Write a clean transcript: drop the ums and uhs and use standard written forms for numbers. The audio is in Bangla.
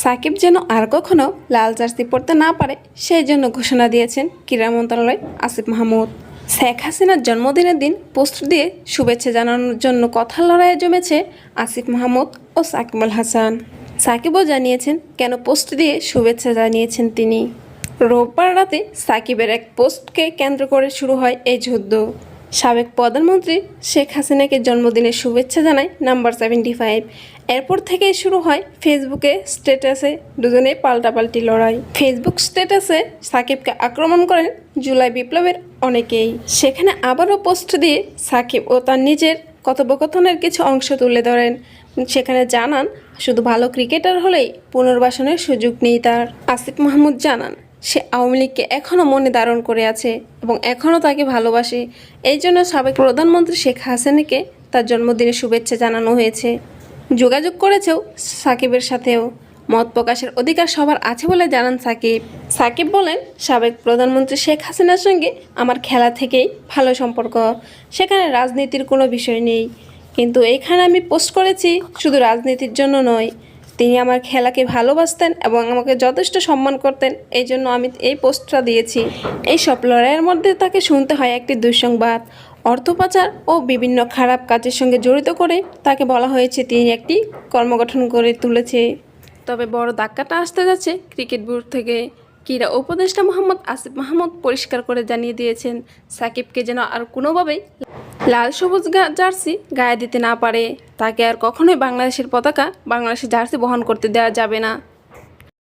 সাকিব যেন আর কখনো লাল জার্সি পরতে না পারে সেই জন্য ঘোষণা দিয়েছেন ক্রীড়া মন্ত্রণালয় আসিফ মাহমুদ। শেখ হাসিনার জন্মদিনের দিন পোস্ট দিয়ে শুভেচ্ছা জানানোর জন্য কথার লড়াইয়ে জমেছে আসিফ মাহমুদ ও সাকিব আল হাসান। সাকিবও জানিয়েছেন কেন পোস্ট দিয়ে শুভেচ্ছা জানিয়েছেন তিনি। রোববার রাতে সাকিবের এক পোস্টকে কেন্দ্র করে শুরু হয় এই যুদ্ধ। সাবেক প্রধানমন্ত্রী শেখ হাসিনাকে জন্মদিনের শুভেচ্ছা জানায় নাম্বার 75। এরপর থেকেই শুরু হয় ফেসবুকে স্ট্যাটাসে দুজনেই পাল্টাপাল্টি লড়াই। ফেসবুক স্ট্যাটাসে সাকিবকে আক্রমণ করেন জুলাই বিপ্লবের অনেকেই। সেখানে আবারও পোস্ট দিয়ে সাকিব ও তার নিজের কথোপকথনের কিছু অংশ তুলে ধরেন। সেখানে জানান শুধু ভালো ক্রিকেটার হলেই পুনর্বাসনের সুযোগ নেই তার। আসিফ মাহমুদ জানান সে আওয়ামী লীগকে এখনও মনে ধারণ করে আছে এবং এখনও তাকে ভালোবাসে। এই জন্য সাবেক প্রধানমন্ত্রী শেখ হাসিনাকে তার জন্মদিনের শুভেচ্ছা জানানো হয়েছে। যোগাযোগ করেছেও সাকিবের সাথেও। মত প্রকাশের অধিকার সবার আছে বলে জানান সাকিব। সাকিব বলেন, সাবেক প্রধানমন্ত্রী শেখ হাসিনার সঙ্গে আমার খেলা থেকেই ভালো সম্পর্ক, সেখানে রাজনীতির কোনো বিষয় নেই। কিন্তু এইখানে আমি পোস্ট করেছি শুধু রাজনীতির জন্য নয়। তিনি আমার খেলাকে ভালোবাসতেন এবং আমাকে যথেষ্ট সম্মান করতেন, এই জন্য আমি এই পোস্টটা দিয়েছি। এই সব লড়াইয়ের মধ্যে তাকে শুনতে হয় একটি দুঃসংবাদ। অর্থ পাচার ও বিভিন্ন খারাপ কাজের সঙ্গে জড়িত করে তাকে বলা হয়েছে তিনি একটি কর্মগঠন করে তুলেছে। তবে বড় ধাক্কাটা আসতে যাচ্ছে ক্রিকেট বোর্ড থেকে। ক্রীড়া উপদেষ্টা মোহাম্মদ আসিফ মাহমুদ পরিষ্কার করে জানিয়ে দিয়েছেন সাকিবকে যেন আর কোনোভাবেই লাল সবুজ জার্সি গায়ে দিতে না পারে। তাকে আর কখনোই বাংলাদেশের পতাকা বাংলাদেশের জার্সি বহন করতে দেওয়া যাবে না।